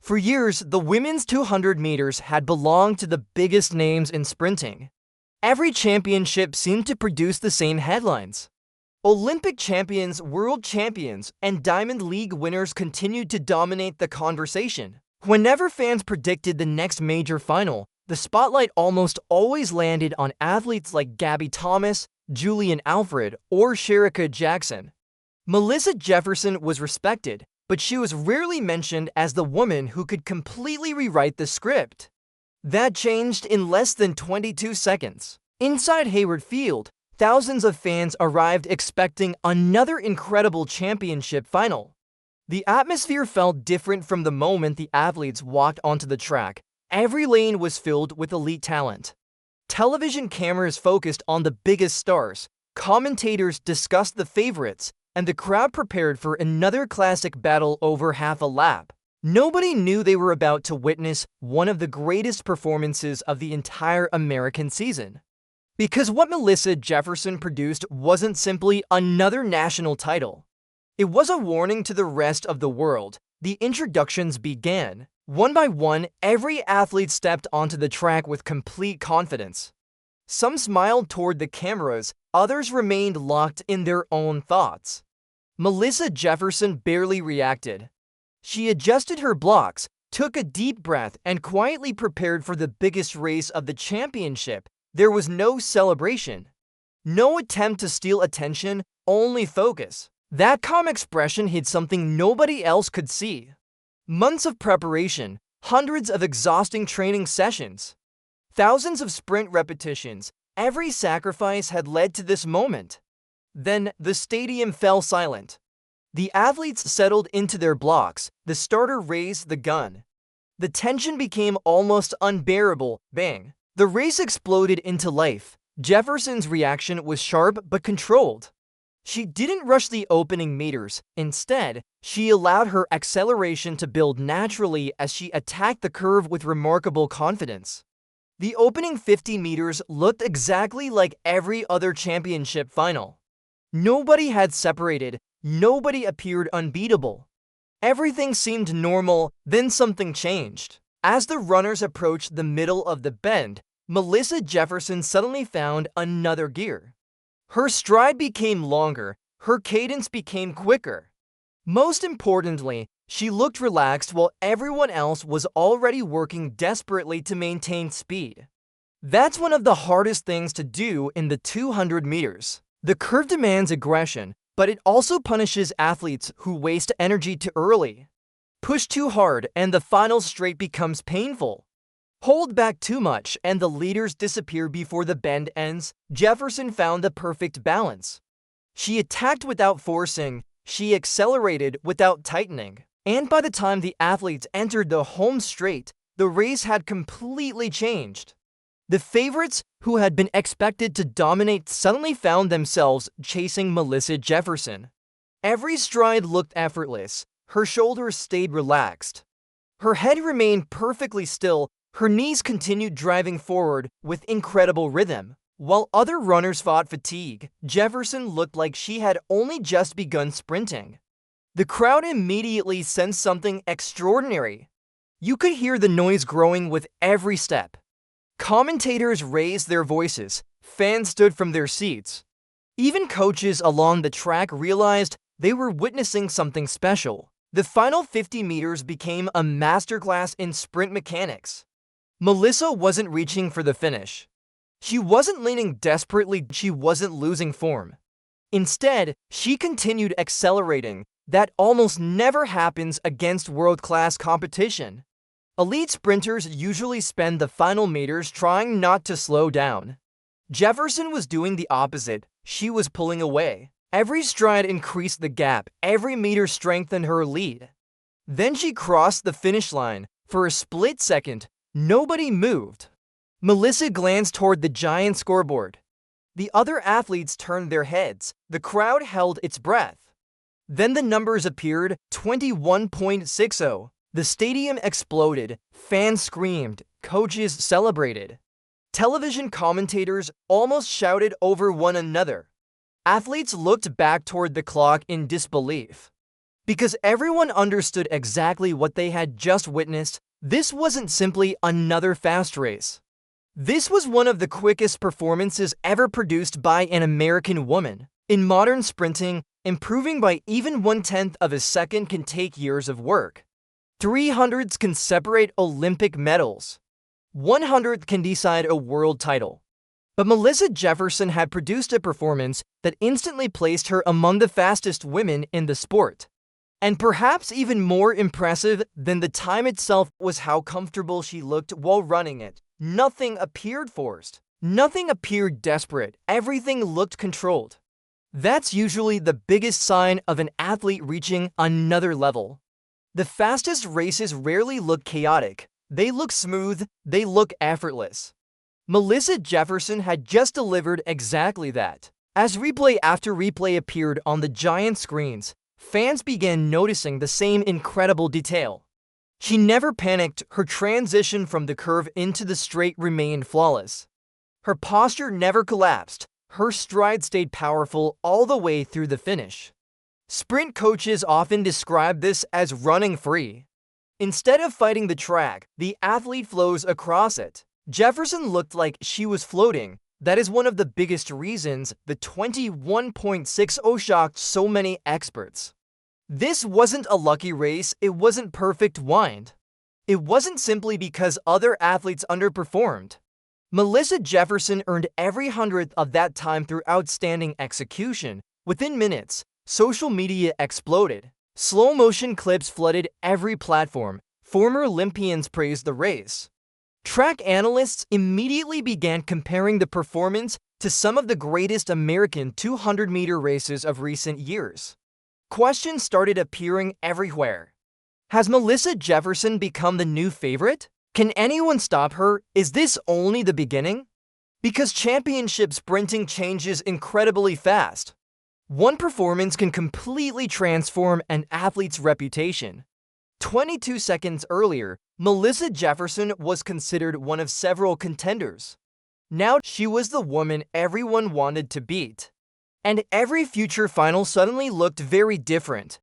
For years, the women's 200 meters had belonged to the biggest names in sprinting. Every championship seemed to produce the same headlines. Olympic champions, world champions, and Diamond League winners continued to dominate the conversation. Whenever fans predicted the next major final, the spotlight almost always landed on athletes like Gabby Thomas, Julian Alfred, or Shericka Jackson. Melissa Jefferson was respected, but she was rarely mentioned as the woman who could completely rewrite the script. That changed in less than 22 seconds. Inside Hayward Field, thousands of fans arrived expecting another incredible championship final. The atmosphere felt different from the moment the athletes walked onto the track. Every lane was filled with elite talent. Television cameras focused on the biggest stars, commentators discussed the favorites, and the crowd prepared for another classic battle over half a lap. Nobody knew they were about to witness one of the greatest performances of the entire American season. Because what Melissa Jefferson produced wasn't simply another national title. It was a warning to the rest of the world. The introductions began. One by one, every athlete stepped onto the track with complete confidence. Some smiled toward the cameras, others remained locked in their own thoughts. Melissa Jefferson barely reacted. She adjusted her blocks, took a deep breath, and quietly prepared for the biggest race of the championship. There was no celebration. No attempt to steal attention, only focus. That calm expression hid something nobody else could see. Months of preparation, hundreds of exhausting training sessions, thousands of sprint repetitions, every sacrifice had led to this moment. Then the stadium fell silent. The athletes settled into their blocks. The starter raised the gun. The tension became almost unbearable. Bang! The race exploded into life. Jefferson's reaction was sharp but controlled. She didn't rush the opening meters. Instead, she allowed her acceleration to build naturally as she attacked the curve with remarkable confidence. The opening 50 meters looked exactly like every other championship final. Nobody had separated. Nobody appeared unbeatable. Everything seemed normal, then something changed. As the runners approached the middle of the bend, Melissa Jefferson suddenly found another gear. Her stride became longer, her cadence became quicker. Most importantly, she looked relaxed while everyone else was already working desperately to maintain speed. That's one of the hardest things to do in the 200 meters. The curve demands aggression, but it also punishes athletes who waste energy too early. Push too hard and the final straight becomes painful. Hold back too much and the leaders disappear before the bend ends. Jefferson found the perfect balance. She attacked without forcing, she accelerated without tightening. And by the time the athletes entered the home straight, the race had completely changed. The favorites, who had been expected to dominate, suddenly found themselves chasing Melissa Jefferson. Every stride looked effortless. Her shoulders stayed relaxed. Her head remained perfectly still. Her knees continued driving forward with incredible rhythm. While other runners fought fatigue, Jefferson looked like she had only just begun sprinting. The crowd immediately sensed something extraordinary. You could hear the noise growing with every step. Commentators raised their voices. Fans stood from their seats. Even coaches along the track realized they were witnessing something special. The final 50 meters became a masterclass in sprint mechanics. Melissa wasn't reaching for the finish. She wasn't leaning desperately. She wasn't losing form. Instead, she continued accelerating. That almost never happens against world-class competition. Elite sprinters usually spend the final meters trying not to slow down. Jefferson was doing the opposite. She was pulling away. Every stride increased the gap. Every meter strengthened her lead. Then she crossed the finish line. For a split second, nobody moved. Melissa glanced toward the giant scoreboard. The other athletes turned their heads. The crowd held its breath. Then the numbers appeared, 21.60. The stadium exploded. Fans screamed. Coaches celebrated. Television commentators almost shouted over one another. Athletes looked back toward the clock in disbelief. Because everyone understood exactly what they had just witnessed. This wasn't simply another fast race. This was one of the quickest performances ever produced by an American woman. In modern sprinting, improving by even 1/10 of a second can take years of work. 300s can separate Olympic medals. 100th can decide a world title. But Melissa Jefferson had produced a performance that instantly placed her among the fastest women in the sport. And perhaps even more impressive than the time itself was how comfortable she looked while running it. Nothing appeared forced. Nothing appeared desperate. Everything looked controlled. That's usually the biggest sign of an athlete reaching another level. The fastest races rarely look chaotic. They look smooth. They look effortless. Melissa Jefferson had just delivered exactly that. As replay after replay appeared on the giant screens, fans began noticing the same incredible detail. She never panicked. Her transition from the curve into the straight remained flawless. Her posture never collapsed. Her stride stayed powerful all the way through the finish. Sprint coaches often describe this as running free. Instead of fighting the track, the athlete flows across it. Jefferson looked like she was floating. That is one of the biggest reasons the 21.60 shocked so many experts. This wasn't a lucky race. It wasn't perfect wind. It wasn't simply because other athletes underperformed. Melissa Jefferson earned every hundredth of that time through outstanding execution. Within minutes, social media exploded. Slow-motion clips flooded every platform. Former Olympians praised the race. Track analysts immediately began comparing the performance to some of the greatest American 200-meter races of recent years. Questions started appearing everywhere. Has Melissa Jefferson become the new favorite? Can anyone stop her? Is this only the beginning? Because championship sprinting changes incredibly fast. One performance can completely transform an athlete's reputation. 22 seconds earlier, Melissa Jefferson was considered one of several contenders. Now she was the woman everyone wanted to beat. And every future final suddenly looked very different.